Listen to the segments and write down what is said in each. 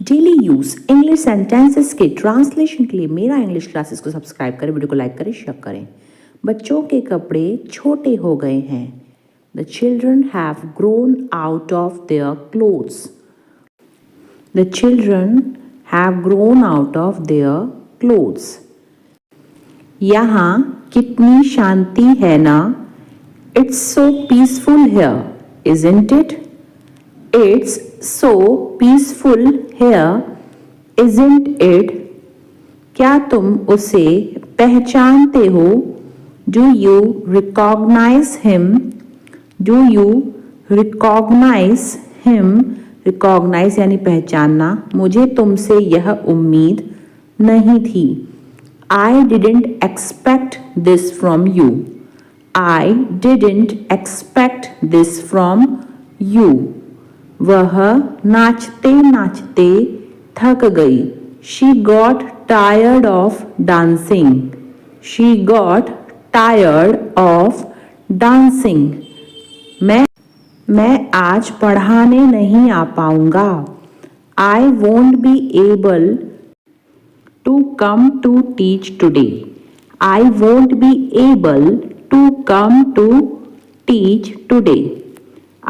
Daily use English sentences के translation के लिए मेरा इंग्लिश क्लासेस को सब्सक्राइब करें, वीडियो को लाइक करें, शेयर करें। बच्चों के कपड़े छोटे हो गए हैं। The children have grown out of their clothes. The children have grown out of their clothes. यहाँ कितनी शांति है ना। It's so peaceful here, isn't it? It's so peaceful here, isn't it? क्या तुम उसे पहचानते हो? Do you recognize him? Do you recognize him? Recognize यानी पहचानना। मुझे तुमसे यह उम्मीद नहीं थी। I didn't expect this from you. I didn't expect this from you. वह नाचते नाचते थक गई। She got tired of dancing. She got tired of dancing. मैं आज पढ़ाने नहीं आ पाऊंगा। I won't be able to come to teach today. I won't be able to come to teach today.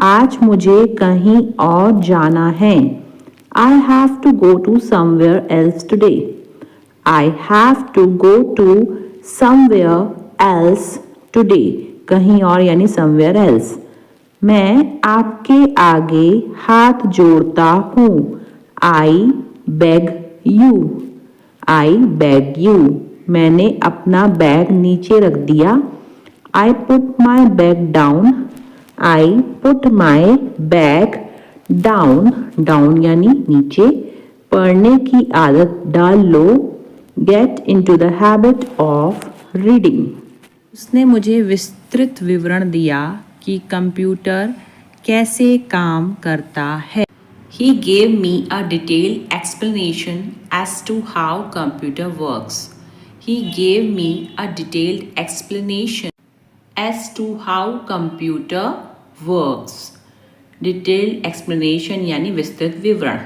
आज मुझे कहीं और जाना है। I have to go to somewhere else today. I have to go to somewhere else today. कहीं और यानी somewhere else. मैं आपके आगे हाथ जोड़ता हूँ। I beg you. I beg you. मैंने अपना बैग नीचे रख दिया। I put my bag down. I put my bag down. Down यानी नीचे। पढ़ने की आदत डाल लो। Get into the habit of reading. उसने मुझे विस्तृत विवरण दिया कि कंप्यूटर कैसे काम करता है। He gave me a detailed explanation as to how computer works. He gave me a detailed explanation as to how computer works. Detailed explanation यानी विस्तृत विवरण।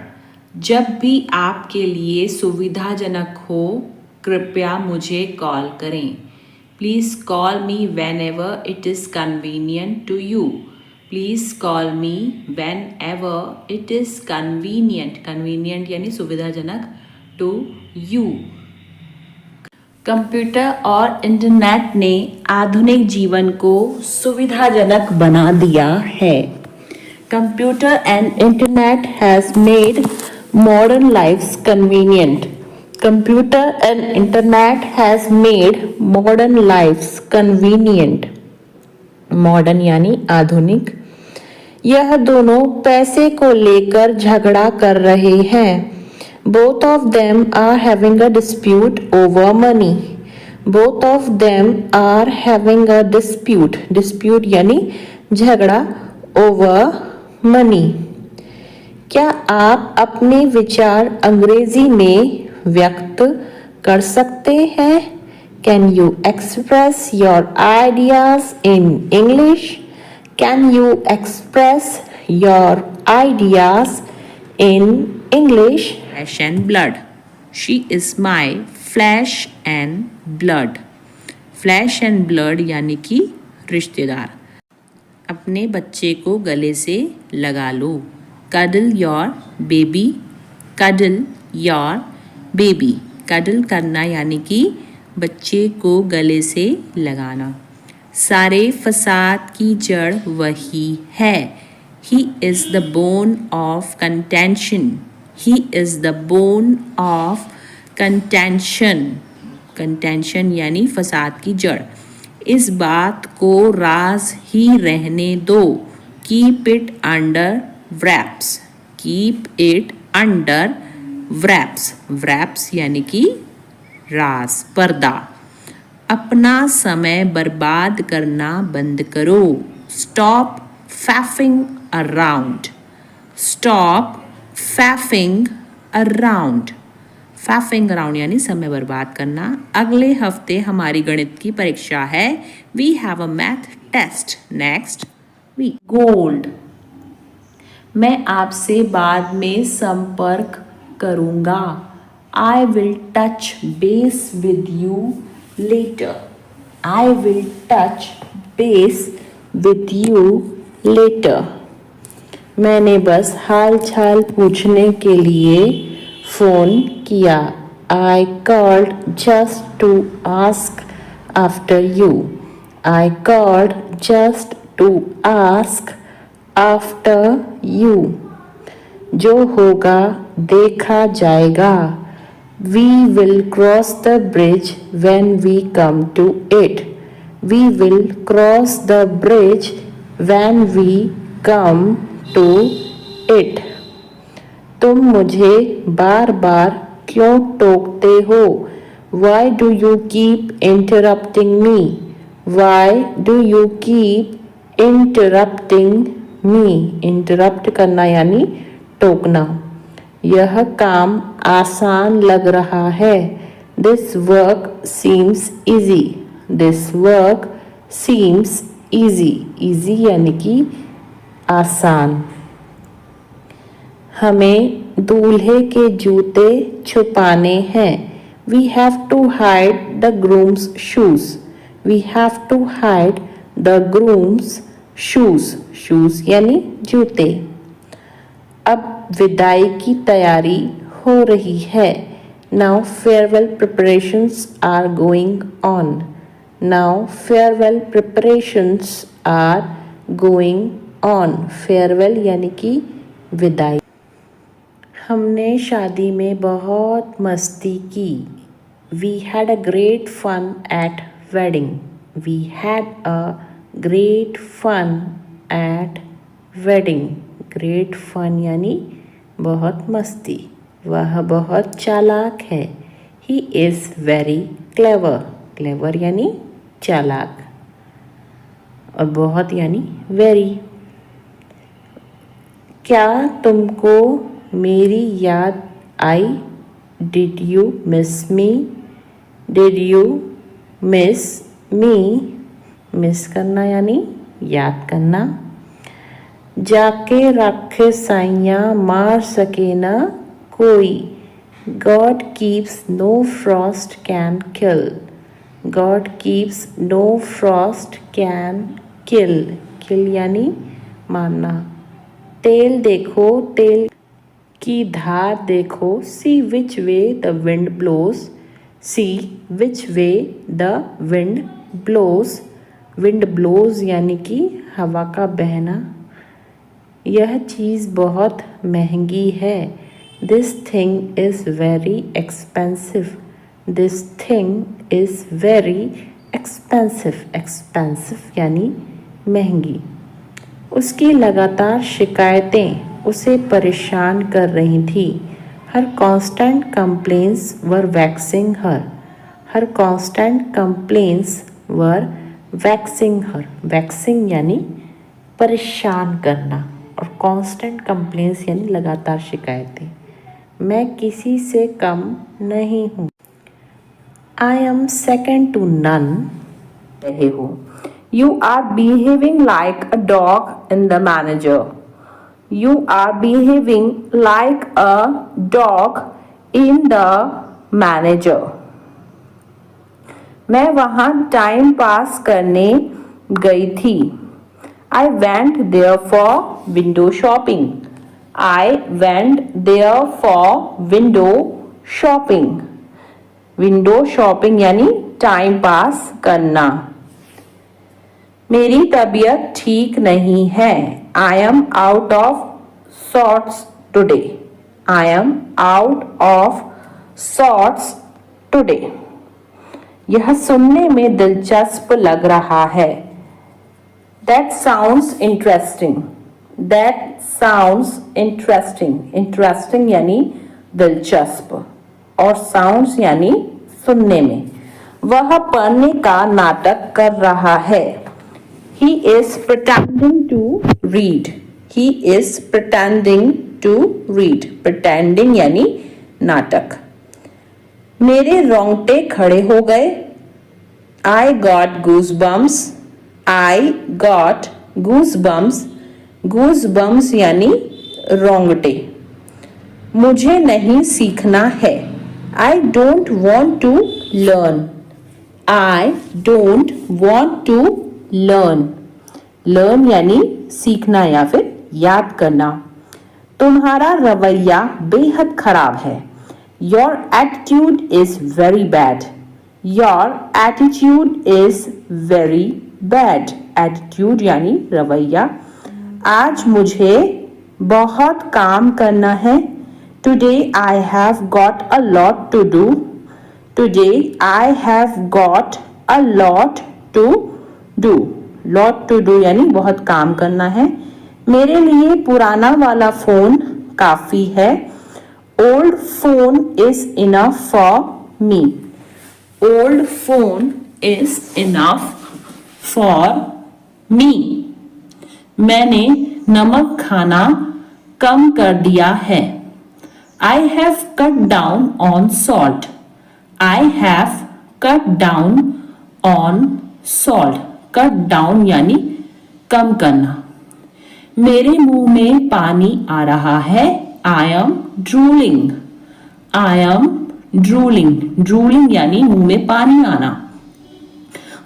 जब भी आपके लिए सुविधाजनक हो कृपया मुझे कॉल करें। Please call me whenever it is convenient to you. Please call me whenever it is convenient. Convenient यानी सुविधाजनक to you. कंप्यूटर और इंटरनेट ने आधुनिक जीवन को सुविधाजनक बना दिया है। Computer and internet has made modern lifes convenient. Computer and internet has made modern lifes convenient. Modern यानी आधुनिक। यह दोनों पैसे को लेकर झगड़ा कर रहे हैं। Both of them are having a dispute over money. Both of them are having a dispute. Dispute यानी झगड़ा over money. क्या आप अपने विचार अंग्रेजी में व्यक्त कर सकते हैं? Can you express your ideas in English? Can you express your ideas in English? Flesh and blood. She is my flesh and blood. Flesh and blood यानी कि रिश्तेदार। अपने बच्चे को गले से लगा लो। Cuddle your baby. Cuddle your baby. Cuddle करना यानी कि बच्चे को गले से लगाना। सारे फसाद की जड़ वही है। He is the bone of contention. He is the bone of contention. Contention यानी फसाद की जड़। इस बात को राज ही रहने दो। Keep it under wraps. Keep it under wraps. Wraps यानी कि राज, पर्दा। अपना समय बर्बाद करना बंद करो। Stop faffing around. Stop faffing around. Faffing around यानी समय बर्बाद करना। अगले हफ्ते हमारी गणित की परीक्षा है। We have a math test next week. Gold. मैं आपसे बाद में संपर्क करूँगा. I will touch base with you later. I will touch base with you later. मैंने बस हाल चाल पूछने के लिए फ़ोन किया. I called just to ask after you. I called just to ask after you. जो होगा देखा जाएगा. We will cross the bridge when we come to it. We will cross the bridge when we come to it. तुम मुझे बार बार क्यों टोकते हो? Why do you keep interrupting me? Why do you keep interrupting me? Interrupt करना यानी टोकना. यह काम आसान लग रहा है. This work seems easy. This work seems easy. Easy यानी कि आसान. हमें दूल्हे के जूते छुपाने हैं. We have to hide the groom's shoes. We have to hide the groom's shoes. Shoes यानी जूते. अब विदाई की तैयारी हो रही है. Now farewell preparations are going on. Now farewell preparations are going on. Farewell यानी कि विदाई. हमने शादी में बहुत मस्ती की. We had a great fun at wedding. We had a great fun at wedding. Great fun यानी बहुत मस्ती. वह बहुत चालाक है. He is very clever. Clever यानी चालाक और बहुत यानी very. क्या तुमको मेरी याद आई? Did you miss me? Did you miss me? Miss करना यानी याद करना. जाके रखे साइयाँ मार सके ना कोई. God keeps no frost can kill. God keeps no frost can kill. Kill यानी मारना. तेल देखो तेल की धार देखो. See which way the wind blows. See which way the wind blows. Wind blows यानी कि हवा का बहना. यह चीज़ बहुत महंगी है. This thing is very expensive. This thing is very expensive. Expensive यानी महंगी. उसकी लगातार शिकायतें उसे परेशान कर रही थी. Her constant complaints were vexing her. Her constant complaints were vexing her. Vexing यानी परेशान करना और कांस्टेंट कंप्लेंट्स यानी लगातार शिकायतें. मैं किसी से कम नहीं हूँ. I am second to none. रहे हो. You are behaving like a dog in the manager. You are behaving like a dog in the manager. मैं वहाँ टाइम पास करने गई थी. I went there for window shopping. I went there for window shopping. Window shopping यानी time pass करना. मेरी तबीयत ठीक नहीं है. I am out of sorts today. I am out of sorts today. यह सुनने में दिलचस्प लग रहा है. That sounds interesting. That sounds interesting. Interesting यानी दिलचस्प और sounds यानी सुनने में. वह पढ़ने का नाटक कर रहा है. He is pretending to read. He is pretending to read. Pretending यानी नाटक. मेरे रोंगटे खड़े हो गए. I got goosebumps. I got goosebumps. Goosebumps यानी रोंगटे. मुझे नहीं सीखना है. I don't want to learn. I don't want to learn. Learn यानी सीखना या फिर याद करना. तुम्हारा रवैया बेहद खराब है. Your attitude is very bad. Your attitude is very bad. Attitude यानी रवैया. आज मुझे बहुत काम करना है. Today I have got a lot to do. Today I have got a lot to do. Lot to do यानी बहुत काम करना है. मेरे लिए पुराना वाला फोन काफी है. Old phone is enough for me. Old phone is enough for me. मैंने नमक खाना कम कर दिया है. I have cut down on salt. I have cut down on salt. Cut down यानी कम करना. मेरे मुंह में पानी आ रहा है. I am drooling. I am drooling. Drooling यानी मुंह में पानी आना.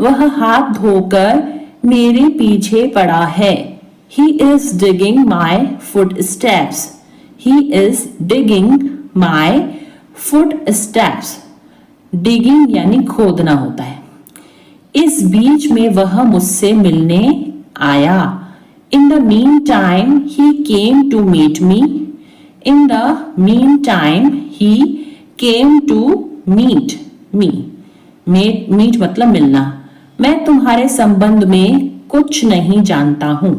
वह हाथ धोकर मेरे पीछे पड़ा है. He is digging my footsteps. He is digging my footsteps. Digging यानी खोदना होता है. इस बीच में वह मुझसे मिलने आया. In the meantime, he came to meet me. In the meantime, he came to meet me. Meet मतलब मिलना. मैं तुम्हारे संबंध में कुछ नहीं जानता हूँ.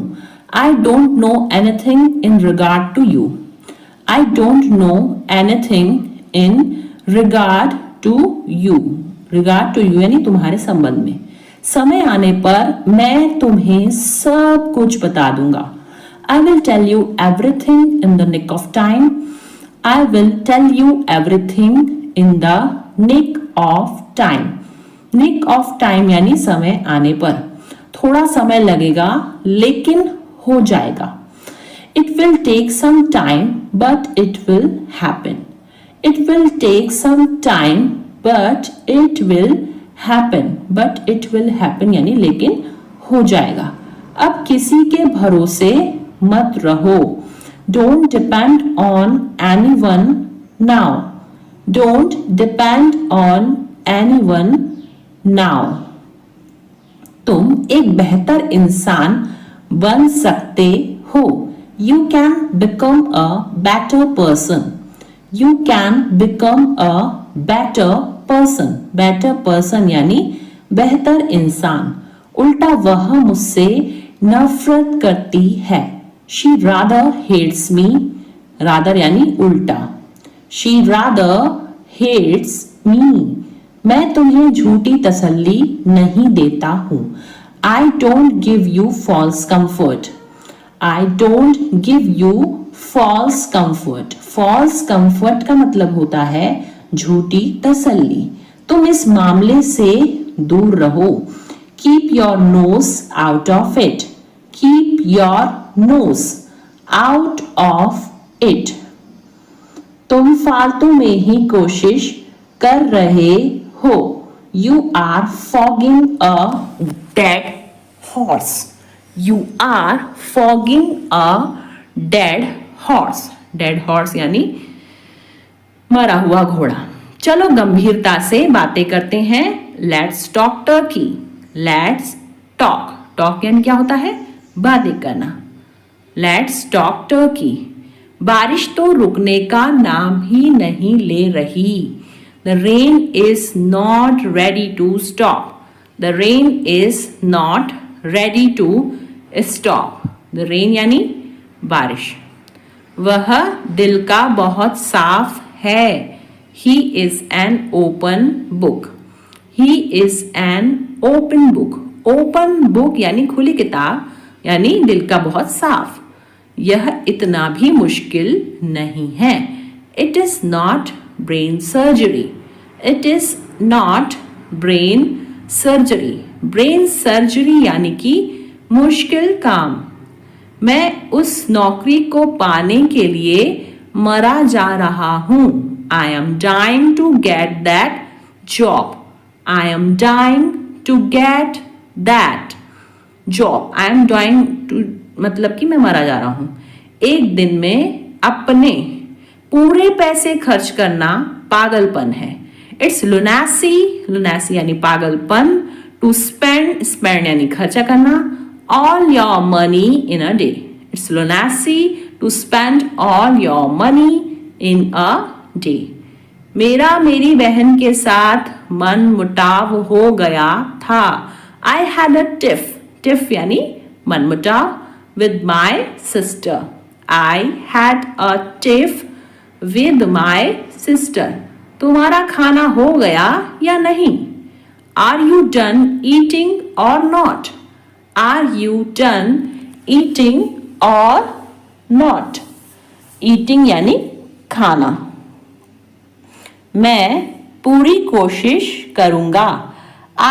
I don't know anything in regard to you. I don't know anything in regard to you. Regard to you यानी तुम्हारे संबंध में. समय आने पर मैं तुम्हें सब कुछ बता दूंगा. I will tell you everything in the nick of time. I will tell you everything in the nick of time. Nick of time यानी समय आने पर. थोड़ा समय लगेगा लेकिन हो जाएगा. It will take some time but it will happen. It will take some time but it will happen. But it will happen यानी लेकिन हो जाएगा. अब किसी के भरोसे मत रहो. Don't depend on anyone now. Don't depend on anyone now. तुम एक बेहतर इंसान बन सकते हो. You can become a better person. You can become a better person. Better person यानी बेहतर इंसान. उल्टा वह मुझसे नफरत करती है. She rather hates me. Rather यानी उल्टा. She rather hates me. मैं तुम्हें झूठी तसल्ली नहीं देता हूँ. I don't give you false comfort. I don't give you false comfort. False comfort का मतलब होता है झूठी तसल्ली. तुम इस मामले से दूर रहो. Keep your nose out of it. Keep your nose out of it. तुम फालतू में ही कोशिश कर रहे हो. You are fogging a dead horse. You are fogging a dead horse. Dead horse यानी मरा हुआ घोड़ा. चलो गंभीरता से बातें करते हैं. Let's talk turkey. Let's talk. Talk यानी क्या होता है? बातें करना. Let's talk turkey. बारिश तो रुकने का नाम ही नहीं ले रही. The rain is not ready to stop. The rain is not ready to stop. The rain यानी बारिश. वह दिल का बहुत साफ है. He is an open book. He is an open book. Open book यानी खुली किताब यानी दिल का बहुत साफ. यह इतना भी मुश्किल नहीं है. It is not brain surgery. It is not brain surgery. Brain surgery यानी कि मुश्किल काम. मैं उस नौकरी को पाने के लिए मरा जा रहा हूं. I am dying to get that job. I am dying to get that job. I am dying to मतलब कि मैं मरा जा रहा हूं. एक दिन में अपने पूरे पैसे खर्च करना पागलपन है. इट्स लुनासी. लुनासी यानी पागलपन. टू स्पेंड यानी खर्चा करना. All your money in a day. It's lunacy to spend all your money in a day. मेरा मेरी बहन के साथ मन मुटाव हो गया था. आई हैड अ टिफ यानी मन मुटाव with my sister. I had a tiff with my sister. तुम्हारा खाना हो गया या नहीं? Are you done eating or not? Are you done eating or not? Eating यानी खाना. मैं पूरी कोशिश करूंगा.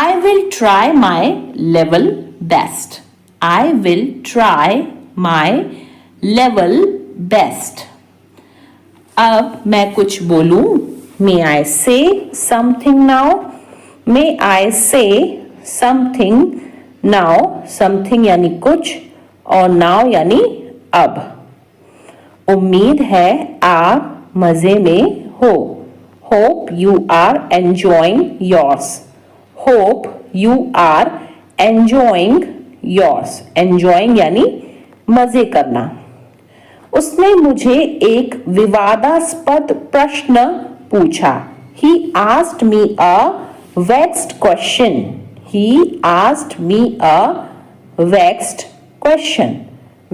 I will try my level best. I will try my level best. अब मैं कुछ बोलूं. May I say something now? May I say something now? Something यानी कुछ और now यानी अब. उम्मीद है आप मजे में हो. Hope you are enjoying yours. Hope you are enjoying yours. Enjoying यानी मजे करना. उसने मुझे एक विवादास्पद प्रश्न पूछा. He asked me a vexed question. He asked me a vexed question.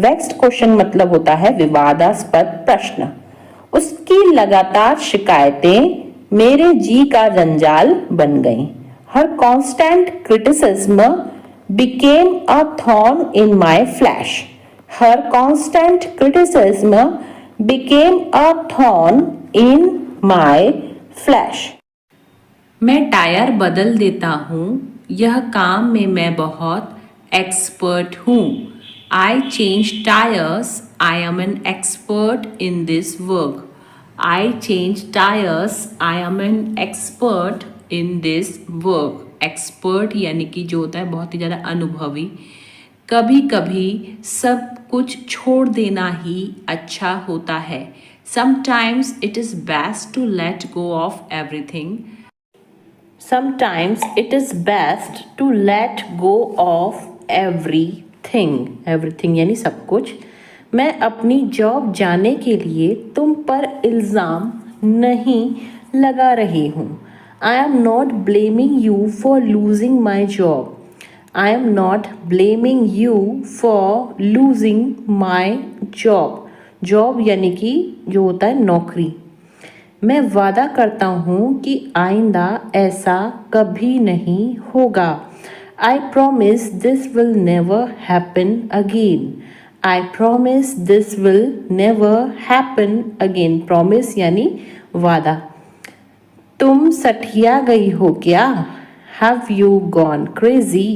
Vexed question मतलब होता है विवादास्पद प्रश्न. उसकी लगातार शिकायतें मेरे जी का जंजाल बन गईं. Her constant criticism became a thorn in my flesh. Her constant criticism became a thorn in my flesh. मैं टायर बदल देता हूँ. यह काम में मैं बहुत एक्सपर्ट हूँ. I change tires. I am an expert in this work. I change tires. I am an expert in this work. Expert यानी कि जो होता है बहुत ही ज़्यादा अनुभवी. कभी कभी सब कुछ छोड़ देना ही अच्छा होता है. Sometimes it is best to let go of everything. Sometimes it is best to let go of everything. Everything यानी सब कुछ. मैं अपनी जॉब जाने के लिए तुम पर इल्ज़ाम नहीं लगा रही हूँ. I am not blaming you for losing my job. I am not blaming you for losing my job. Job यानी कि जो होता है नौकरी. मैं वादा करता हूँ कि आइंदा ऐसा कभी नहीं होगा. I promise this will never happen again. I promise this will never happen again. Promise यानी वादा. तुम सठिया गई हो क्या? Have you gone crazy?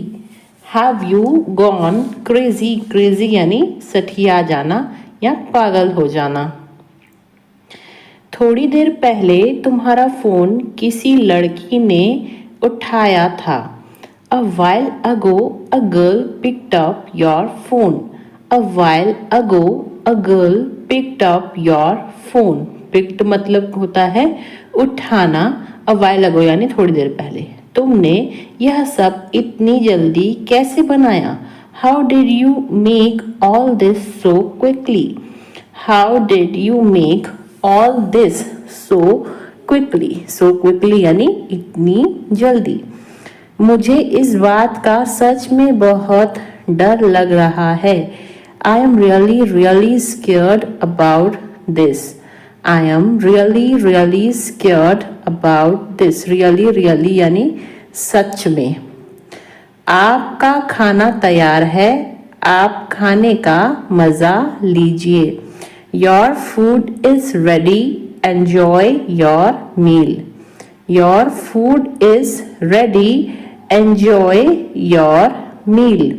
Have you gone crazy? Crazy यानी सठिया जाना या पागल हो जाना. थोड़ी देर पहले तुम्हारा फोन किसी लड़की ने उठाया था. A while ago a girl picked up your phone. A while ago a girl picked up your phone. Picked मतलब होता है उठाना. A while ago यानी थोड़ी देर पहले. तुमने यह सब इतनी जल्दी कैसे बनाया? How did you make all this so quickly? How did you make all this so quickly? So quickly यानी इतनी जल्दी. मुझे इस बात का सच में बहुत डर लग रहा है. I am really scared about this. I am really scared about this. Really यानी सच में. आपका खाना तैयार है. आप खाने का मज़ा लीजिए. Your food is ready. Enjoy your meal. Your food is ready. Enjoy your meal.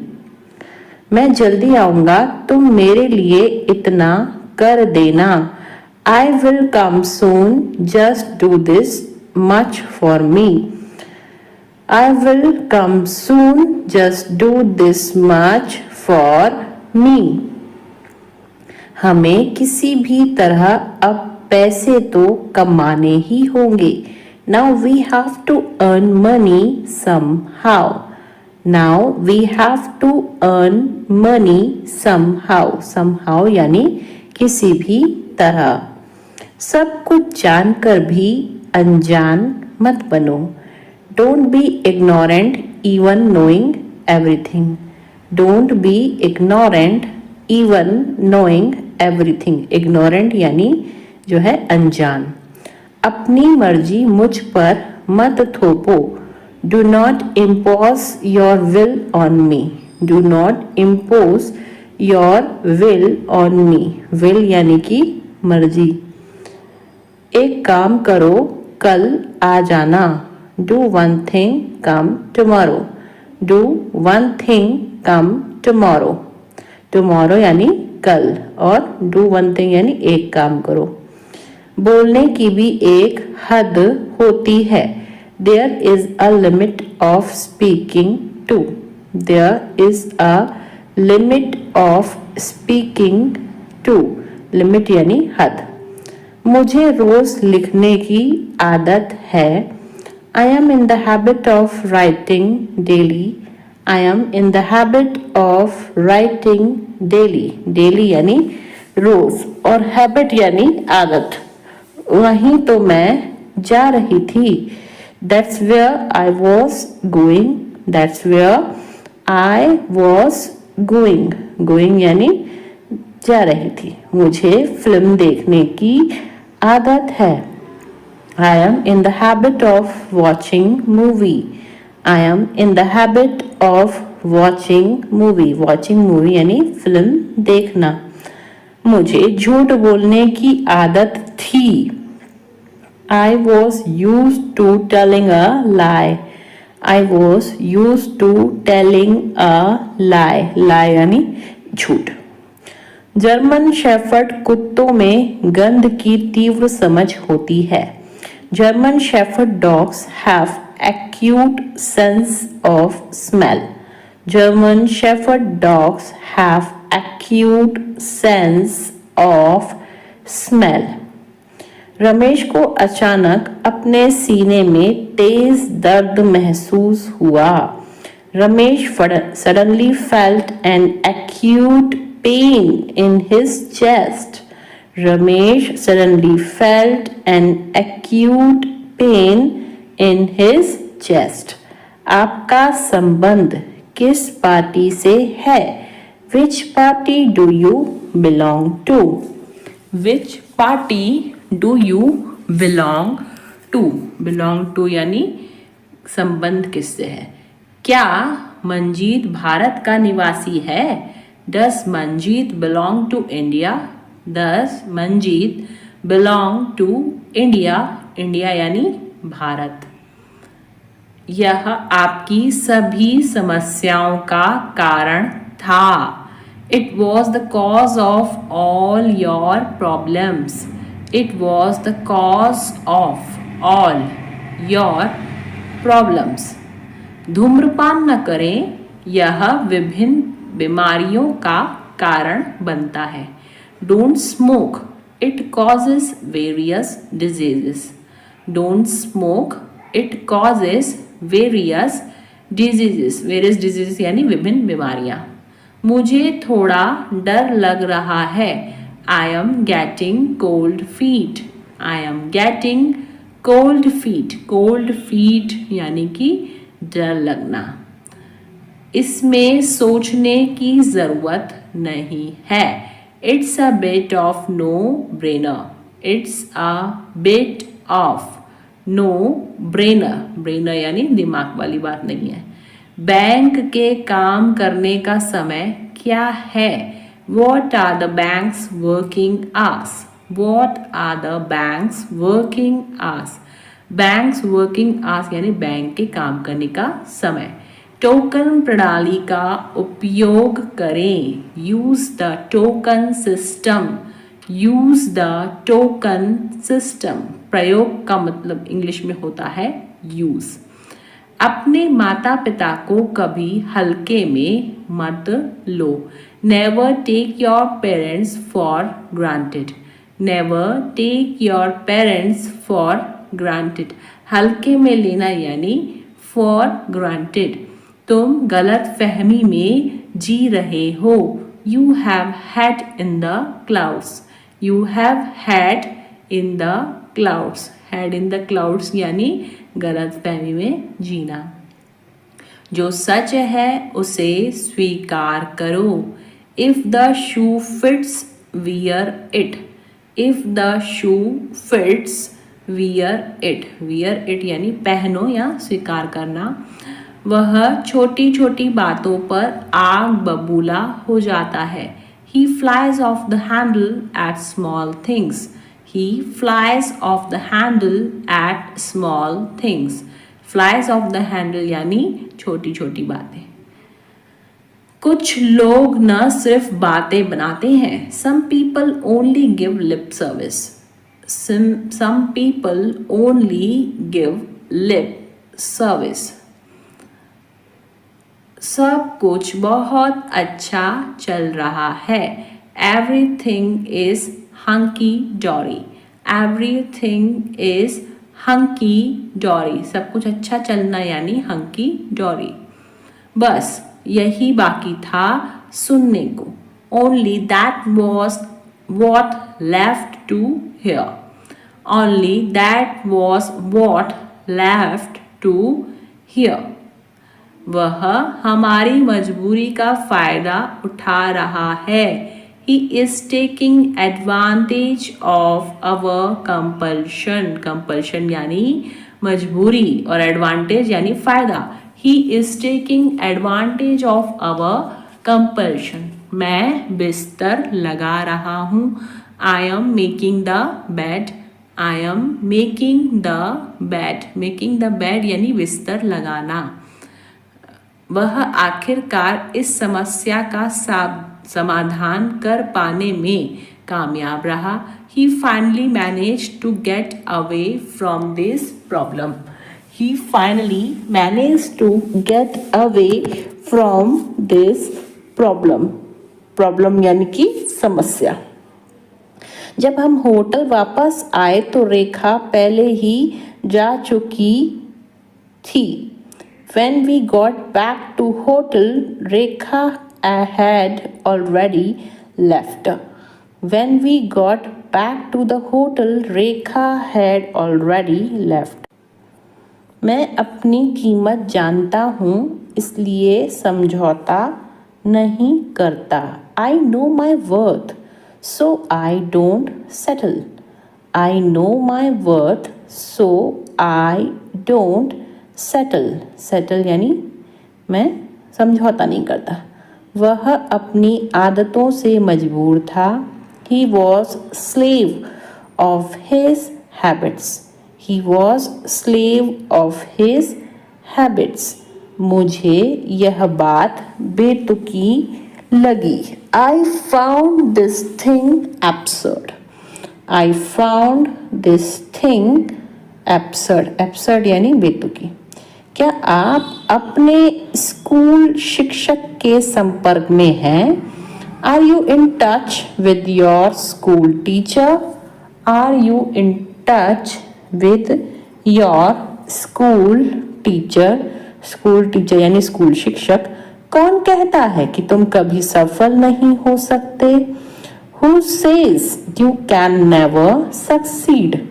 मैं जल्दी आऊँगा. तुम मेरे लिए इतना कर देना. I will come soon, just do this much for me. I will come soon, just do this much for me. हमें किसी भी तरह अब पैसे तो कमाने ही होंगे. Now we have to earn money somehow. Now we have to earn money somehow. Somehow यानी किसी भी तरह. सब कुछ जानकर भी अनजान मत बनो. Don't be ignorant even knowing everything. Don't be ignorant even knowing everything. Ignorant यानी जो है अनजान. अपनी मर्जी मुझ पर मत थोपो. Do not impose your will on me. Do not impose your will on me. Will यानी कि मर्जी. एक काम करो, कल आ जाना. Do one thing, come tomorrow. Do one thing, come tomorrow. Tomorrow यानी कल और do one thing यानी एक काम करो. बोलने की भी एक हद होती है. There is a limit of speaking too. There is a limit of speaking too. Limit यानी हद. मुझे रोज लिखने की आदत है. I am in the habit of writing daily. I am in the habit of writing daily. Daily यानी रोज और habit यानी आदत. वहीं तो मैं जा रही थी. That's where I was going. That's where I was going. Going यानी जा रही थी. मुझे फिल्म देखने की आदत है. I am in the habit of watching movie. I am in the habit of watching movie. Watching movie यानी फिल्म देखना. मुझे झूठ बोलने की आदत थी. I was used to telling a lie. I was used to telling a lie. Lie यानी झूठ. जर्मन शेफर्ड कुत्तों में गंध की तीव्र समझ होती है. German Shepherd dogs have acute sense of smell. German Shepherd dogs have acute sense of smell. Ramesh को अचानक अपने सीने में तेज दर्द महसूस हुआ. Ramesh suddenly felt an acute pain in his chest. Ramesh suddenly felt an acute pain in his chest. आपका संबंध किस पार्टी से है? Which party do you belong to? Which party do you belong to? Belong to यानी संबंध किससे है? क्या मंजीत भारत का निवासी है? Does Manjeet belong to India? Does Manjeet belong to India? India यानी भारत. यह आपकी सभी समस्याओं का कारण था. It was the cause of all your problems. It was the cause of all your problems. धूम्रपान न करें, यह विभिन्न बीमारियों का कारण बनता है. Don't smoke. It causes various diseases. Don't smoke. It causes various diseases. Various diseases यानी विभिन्न बीमारियां. मुझे थोड़ा डर लग रहा है. I am getting cold feet. I am getting cold feet. Cold feet यानी कि डर लगना. इसमें सोचने की जरूरत नहीं है. It's a bit of no-brainer. It's a bit of no-brainer. Brainer यानी दिमाग वाली बात नहीं है. बैंक के काम करने का समय क्या है? What are the bank's working hours? What are the bank's working hours? Bank's working hours यानी बैंक के काम करने का समय. टोकन प्रणाली का उपयोग करें. Use the token system. Use the token system, प्रयोग का मतलब इंग्लिश में होता है यूज। अपने माता पिता को कभी हल्के में मत लो, never take your parents for granted, never take your parents for granted, हल्के में लेना यानी फॉर ग्रांटेड। तुम गलत फहमी में जी रहे हो, you have had in the clouds, you have had in the clouds, had in the clouds यानी गलत फहमी में जीना। जो सच है उसे स्वीकार करो, if the shoe fits wear it, if the shoe fits wear it, wear it यानी पहनो या स्वीकार करना। वह छोटी छोटी बातों पर आग बबूला हो जाता है, he flies off the handle at small things, he flies off the handle at small things, flies off the handle यानी छोटी छोटी बातें। कुछ लोग न सिर्फ बातें बनाते हैं, some people only give lip service, some people only give lip service। सब कुछ बहुत अच्छा चल रहा है, everything is hunky dory, everything is hunky dory, सब कुछ अच्छा चलना यानी hunky dory। बस यही बाकी था सुनने को, only that was what left to hear, only that was what left to hear। वह हमारी मजबूरी का फायदा उठा रहा है, he is taking advantage of our compulsion, compulsion यानी मजबूरी और advantage यानी फायदा, he is taking advantage of our compulsion। मैं बिस्तर लगा रहा हूँ, I am making the bed, I am making the bed, making the bed यानी बिस्तर लगाना। वह आखिरकार इस समस्या का समाधान कर पाने में कामयाब रहा, he finally managed to get away from this problem, he finally managed to get away from this problem, problem यानी कि समस्या। जब हम होटल वापस आए तो रेखा पहले ही जा चुकी थी, when we got back to hotel Rekha had already left, when we got back to the hotel Rekha had already left। मैं अपनी कीमत जानता हूँ इसलिए समझौता नहीं करता, I know my worth so I don't settle, I know my worth so I don't settle, settle यानी मैं समझौता नहीं करता। वह अपनी आदतों से मजबूर था, he was slave of his habits, he was slave of his habits। मुझे यह बात बेतुकी लगी, I found this thing absurd, I found this thing absurd, absurd यानी बेतुकी। क्या आप अपने स्कूल शिक्षक के संपर्क में हैं? Are you in touch with your school teacher, are you in touch with your school teacher, school teacher यानी स्कूल शिक्षक। कौन कहता है कि तुम कभी सफल नहीं हो सकते? Who says you can never succeed,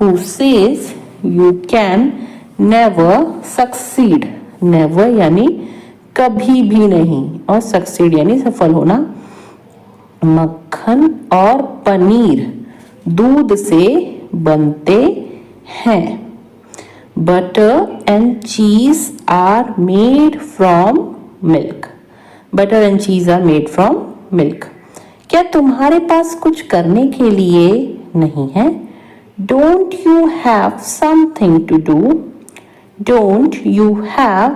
who says you can never succeed, never यानी कभी भी नहीं और सक्सीड यानी सफल होना। मक्खन और पनीर दूध से बनते हैं, butter and cheese are made from milk, butter and cheese are made from milk. क्या तुम्हारे पास कुछ करने के लिए नहीं है? Don't you have something to do, don't you have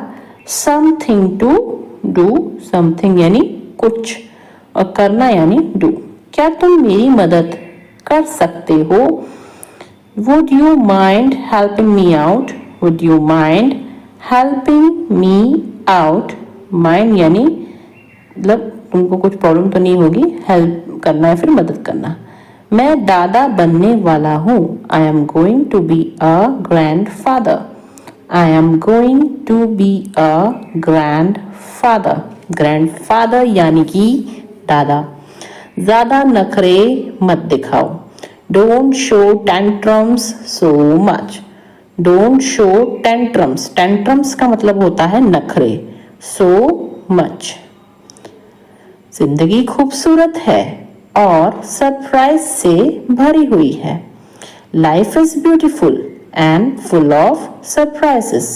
something to do, something यानी कुछ और करना यानी do। क्या तुम मेरी मदद कर सकते हो। Would you mind helping me out? Would you mind helping me out? Mind यानी मतलब तुमको कुछ प्रॉब्लम तो नहीं होगी, हेल्प करना है फिर मदद करना। मैं दादा बनने वाला हूँ। I am going to be a grandfather. I am going to be a grandfather. Grandfather यानी कि दादा। ज्यादा नखरे मत दिखाओ। Don't show tantrums so much. Don't show tantrums. Tantrums का मतलब होता है नखरे। So much. जिंदगी खूबसूरत है और सरप्राइज से भरी हुई है। Life is beautiful and full of surprises.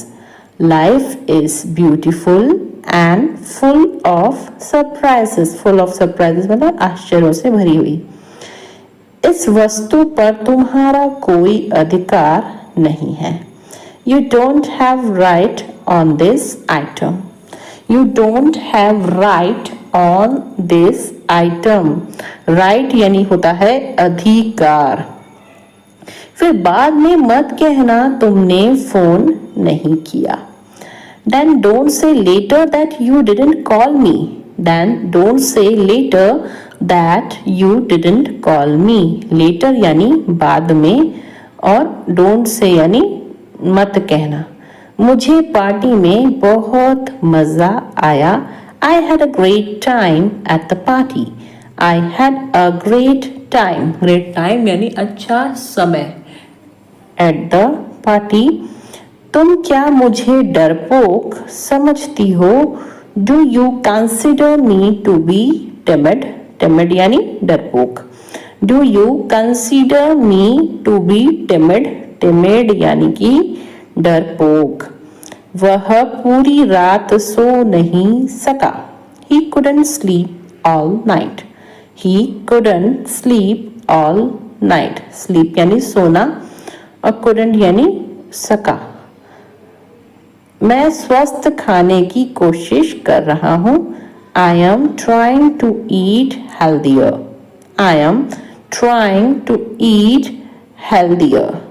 Life is beautiful and full of surprises. Full of surprises मतलब आश्चर्यों से भरी हुई। इस वस्तु पर तुम्हारा कोई अधिकार नहीं है। You don't have right on this item. You don't have right on this item. Right यानी होता है अधिकार। फिर बाद में मत कहना तुमने फोन नहीं किया। Then don't say later that you didn't call me. Then don't say later that you didn't call me. Later यानी बाद में और don't say यानी मत कहना। मुझे पार्टी में बहुत मजा आया। I had a great time at the party. I had a great time. Great time यानी अच्छा समय। At the party. तुम क्या मुझे डरपोक समझती हो? Do you consider me to be timid? Timid यानी डरपोक। Do you consider me to be timid? Timid यानी कि डरपोक। वह पूरी रात सो नहीं सका। He couldn't sleep all night. He couldn't sleep all night. Sleep यानी सोना और couldn't यानी सका। मैं स्वस्थ खाने की कोशिश कर रहा हूँ। I am trying to eat healthier. I am trying to eat healthier.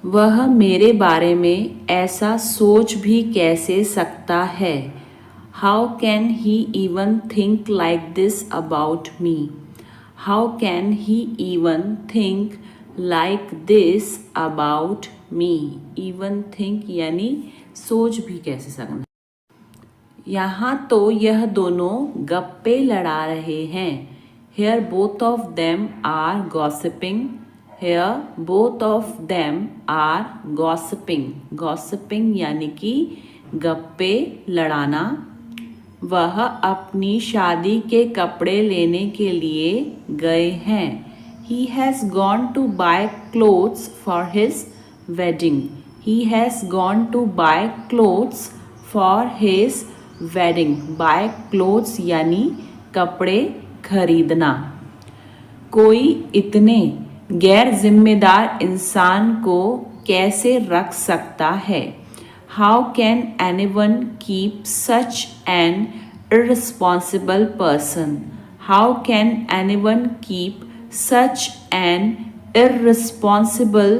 वह मेरे बारे में ऐसा सोच भी कैसे सकता है? How can he even think like this about me? How can he even think like this about me? Even think यानी सोच भी कैसे सकना। यहाँ तो यह दोनों गप्पे लड़ा रहे हैं। Here both of them are gossiping. Here both of them are gossiping. Gossiping यानी कि गप्पे लड़ाना। वह अपनी शादी के कपड़े लेने के लिए गए हैं। He has gone to buy clothes for his wedding. He has gone to buy clothes for his wedding. Buy clothes यानी कपड़े खरीदना। कोई इतने गैर जिम्मेदार इंसान को कैसे रख सकता है? How can anyone keep such an irresponsible person? How can anyone keep such an irresponsible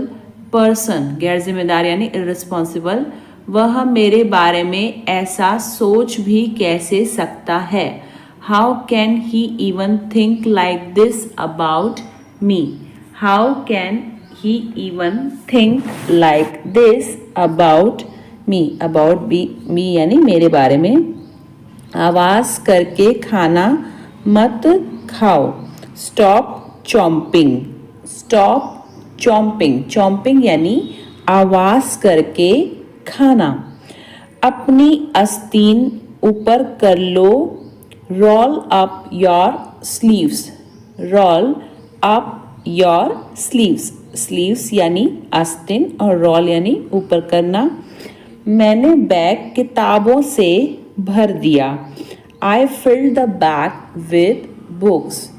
person. गैर जिम्मेदार यानी इररिस्पॉन्सिबल। वह मेरे बारे में ऐसा सोच भी कैसे सकता है? How can he even think like this about me? How can he even think like this about me? About me यानी मेरे बारे में। आवाज करके खाना मत खाओ। Stop chomping. Stop chomping. Chomping यानी आवाज करके खाना। अपनी आस्तीन ऊपर कर लो। Roll up your sleeves. Roll up your sleeves. Sleeves यानी आस्तीन और रोल यानी ऊपर करना। मैंने बैग किताबों से भर दिया। I filled the bag with books.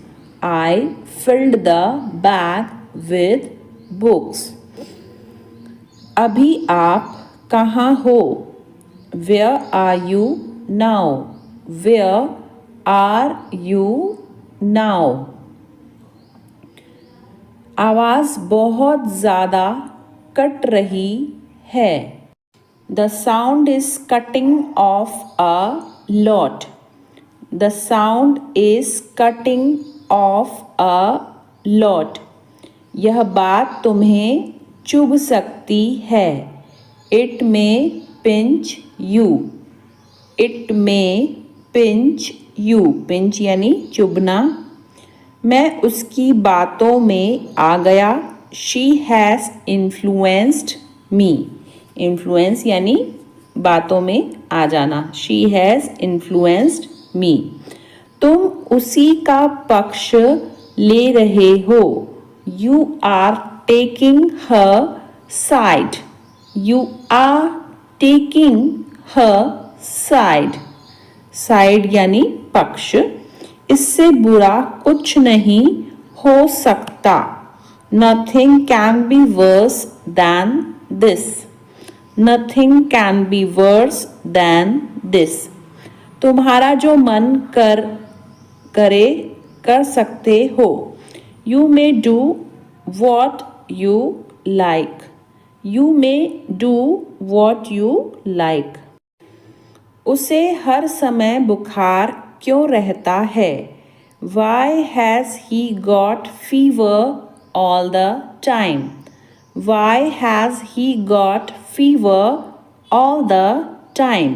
I filled the bag with books. अभी आप कहाँ हो? Where are you now? Where are you now? आवाज़ बहुत ज़्यादा कट रही है। The sound is cutting off a lot. The sound is cutting off a lot. यह बात तुम्हें चुभ सकती है। It may pinch you. It may pinch you. Pinch यानी चुभना। मैं उसकी बातों में आ गया। She has influenced me. Influence यानी बातों में आ जाना। She has influenced me. तुम उसी का पक्ष ले रहे हो। You are taking her side. You are taking her side. Side यानी पक्ष। इससे बुरा कुछ नहीं हो सकता। Nothing can be worse than this. Nothing can be worse than this. तुम्हारा जो मन कर सकते हो। You may do what you like. You may do what you like. उसे हर समय बुखार क्यों रहता है? Why has he got fever all the time? Why has he got fever all the time?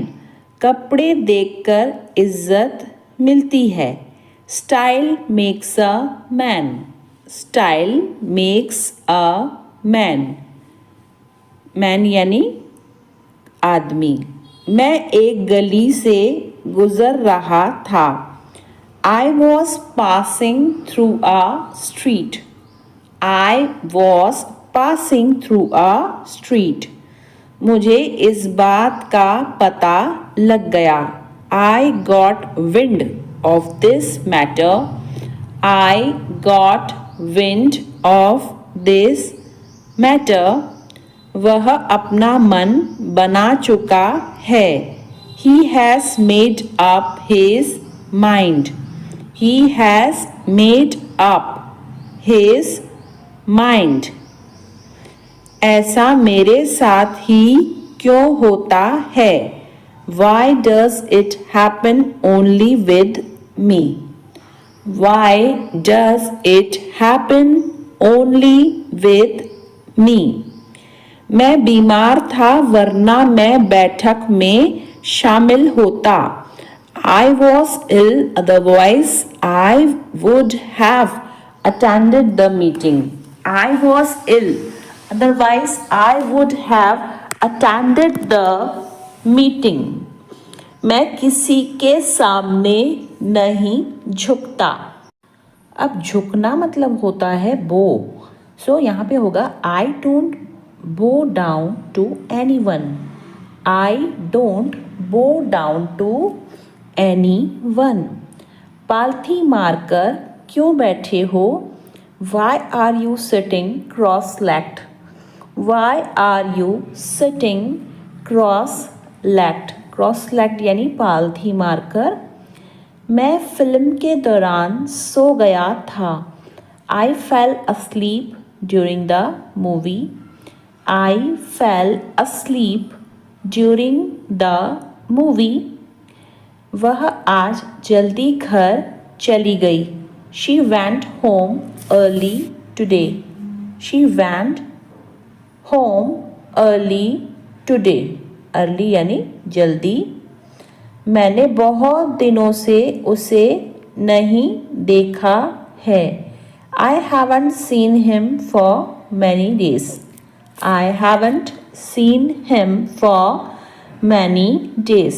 कपड़े देखकर इज्जत मिलती है। Style makes a man. Style makes a man. Man यानी आदमी। मैं एक गली से गुजर रहा था। I was passing through a street. I was passing through a street. मुझे इस बात का पता लग गया। I got wind of this matter. I got wind of this matter. वह अपना मन बना चुका है। He has made up his mind. He has made up his mind. ऐसा मेरे साथ ही क्यों होता है? Why does it happen only with me? Why does it happen only with me? मैं बीमार था वरना मैं बैठक में शामिल होता। I was ill, otherwise I would have attended the meeting. I was ill. Otherwise, I would have attended the meeting. मैं किसी के सामने नहीं झुकता। अब झुकना मतलब होता है बो। सो यहाँ पे होगा I don't bow down to anyone. I don't bow down to anyone. पालथी मारकर क्यों बैठे हो? Why are you sitting cross-legged? Why are you sitting cross-legged? Cross-legged यानी पालथी मारकर। मैं फिल्म के दौरान सो गया था। I fell asleep during the movie. I fell asleep during the movie. वह आज जल्दी घर चली गई। She went home early today. She went home early today. Early यानी जल्दी। मैंने बहुत दिनों से उसे नहीं देखा है। I haven't seen him for many days. I haven't seen him for many days.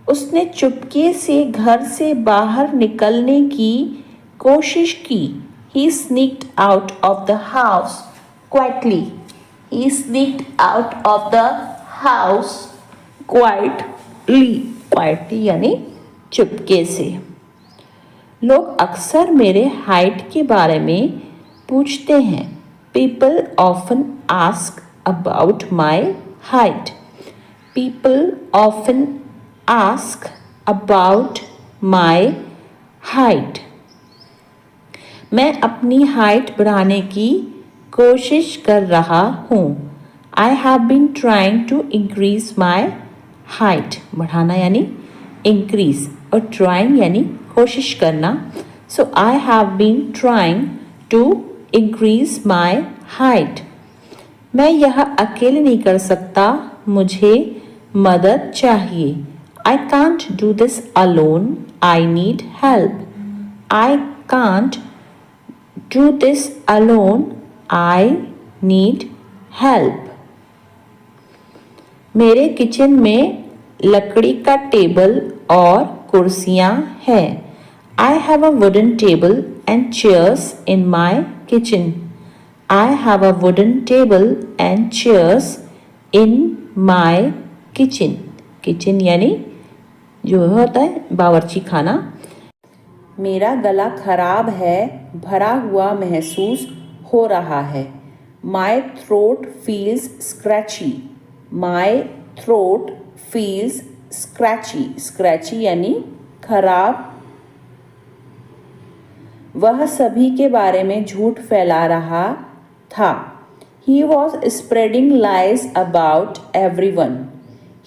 उसने चुपके से घर से बाहर निकलने की कोशिश की। He sneaked out of the house quietly. He sneaked out of the house quietly. Quietly यानी चुपके से। लोग अक्सर मेरे हाइट के बारे में पूछते हैं। People often ask about my height. People often ask about my height. मैं अपनी हाइट बढ़ाने की कोशिश कर रहा हूँ. I have been trying to increase my height. बढ़ाना यानी increase और trying यानी कोशिश करना. So I have been trying to increase my height. मैं यह अकेले नहीं कर सकता, मुझे मदद चाहिए. I can't do this alone. I need help. I can't do this alone. I need help. मेरे किचन में लकड़ी का टेबल और कुर्सियाँ हैं. I have a wooden table and chairs in my kitchen. I have a wooden table and chairs in my kitchen. Kitchen यानी जो होता है बावर्ची खाना. मेरा गला खराब है, भरा हुआ महसूस हो रहा है. My throat feels scratchy. My throat feels scratchy. Scratchy यानी खराब. वह सभी के बारे में झूठ फैला रहा था. He was spreading lies about everyone.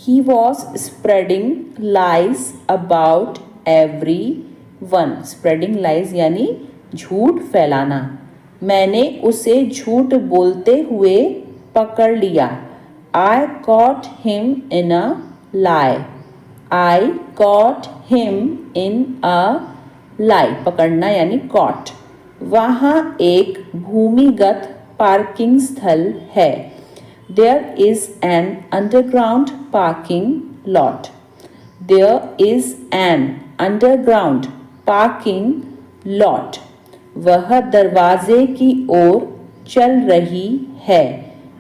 He was spreading lies about everyone. Spreading lies यानी झूठ फैलाना. मैंने उसे झूठ बोलते हुए पकड़ लिया. I caught him in a lie. I caught him in a lie. पकड़ना यानी caught. वहाँ एक भूमिगत पार्किंग स्थल है. There is an underground parking lot. There is an underground parking lot. वह दरवाजे की ओर चल रही है.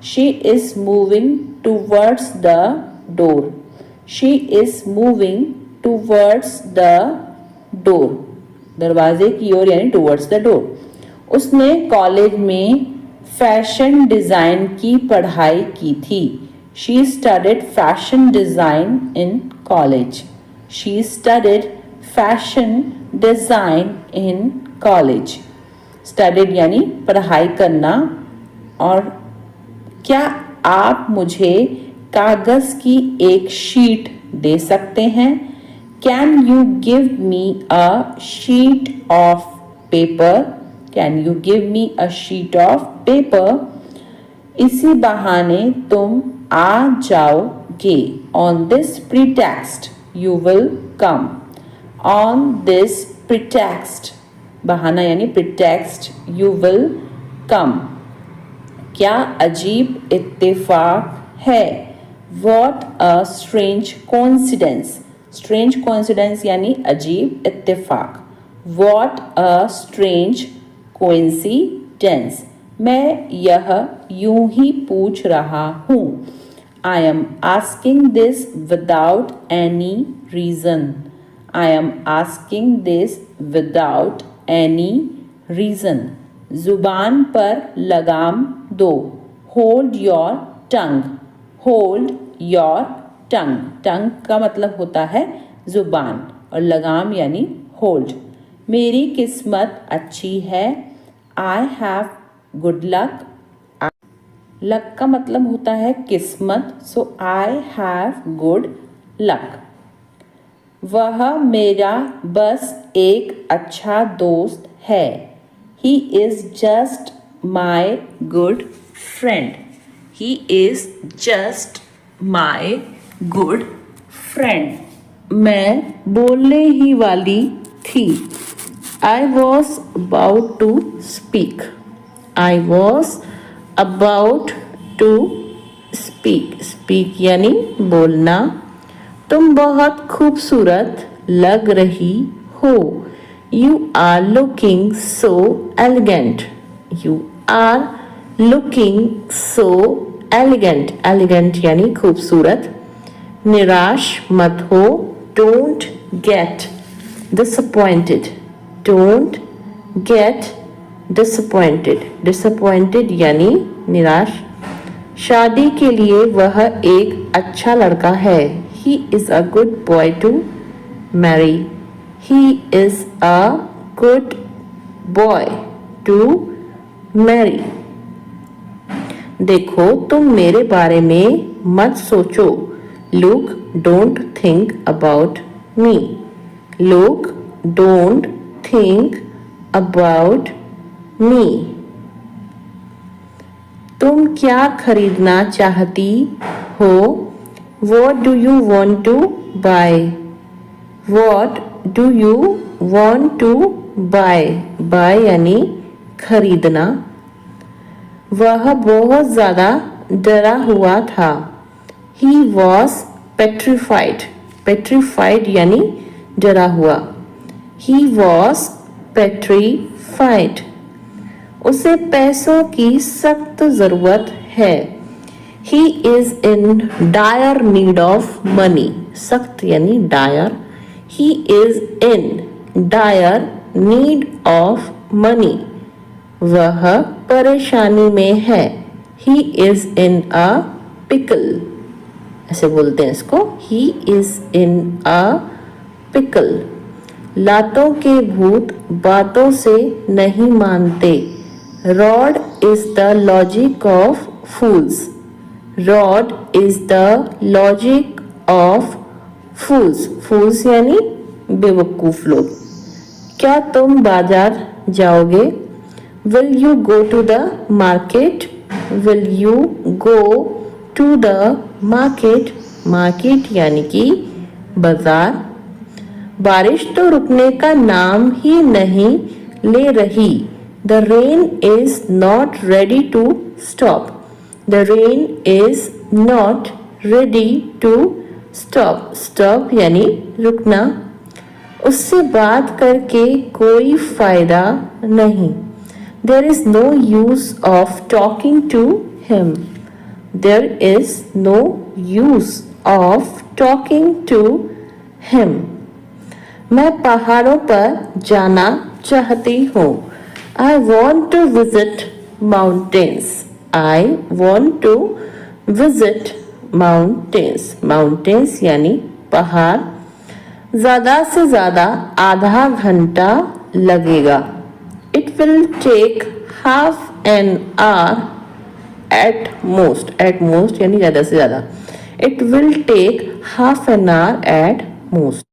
She is moving towards the door. She is moving towards the door. दरवाजे की ओर यानी towards the door. उसने कॉलेज में फैशन डिज़ाइन की पढ़ाई की थी. She studied fashion design in college. She studied fashion design in college. Studied यानी पढ़ाई करना. और क्या आप मुझे कागज़ की एक शीट दे सकते हैं? Can you give me a sheet of paper? Can you give me a sheet of paper? इसी बहाने तुम आ जाओगे. On this pretext you will come. On this pretext बहाना यानी pretext you will come. क्या अजीब इत्तेफाक है. What a strange coincidence. Strange coincidence यानी अजीब इत्तेफाक. What a strange coincidence. मैं यह यूं ही पूछ रहा हूँ. I am asking this without any reason. I am asking this without any reason. जुबान पर लगाम दो. Hold your tongue. Hold your tongue. Tongue का मतलब होता है जुबान और लगाम यानी hold. मेरी किस्मत अच्छी है. I have good luck. Luck का मतलब होता है किस्मत. So I have good luck. वह मेरा बस एक अच्छा दोस्त है. He is just my good friend. He is just my good friend. मैं बोलने ही वाली थी. I was about to speak. I was about to speak. Speak यानी बोलना. तुम बहुत खूबसूरत लग रही हो. You are looking so elegant. You are looking so elegant. Elegant यानी खूबसूरत. निराश मत हो. Don't get disappointed. Don't get disappointed. Disappointed यानी निराश. शादी के लिए वह एक अच्छा लड़का है. He is a good boy to marry. He is a good boy to marry. देखो तुम मेरे बारे में मत सोचो। Look, don't think about me. Look, don't think about me. तुम क्या खरीदना चाहती हो? What do you want to buy? What do you want to buy? Buy यानी खरीदना। वह बहुत ज़्यादा डरा हुआ था। He was petrified. Petrified यानी डरा हुआ। He was petrified. उसे पैसों की सख्त ज़रूरत है। He is in dire need of money. सख्त यानी dire. He is in dire need of money. वह परेशानी में है। He is in a pickle. ऐसे बोलते हैं इसको। He is in a pickle. लातों के भूत बातों से नहीं मानते। Rod is the logic of fools. Rod is the logic of fools. Fools यानी बेवकूफ लोग। क्या तुम बाजार जाओगे? Will you go to the market? Will you go to the market? Market यानी कि बाजार। बारिश तो रुकने का नाम ही नहीं ले रही। The rain is not ready to stop. The rain is not ready to stop. Stop यानी रुकना। उससे बात करके कोई फायदा नहीं। There is no use of talking to him. There is no use of talking to him. मैं पहाड़ों पर जाना चाहती हूँ। I want to visit mountains. I want to visit mountains. Mountains यानी पहाड़। ज़्यादा से ज़्यादा आधा घंटा लगेगा। It will take half an hour at most. At most यानी ज़्यादा से ज़्यादा। It will take half an hour at most.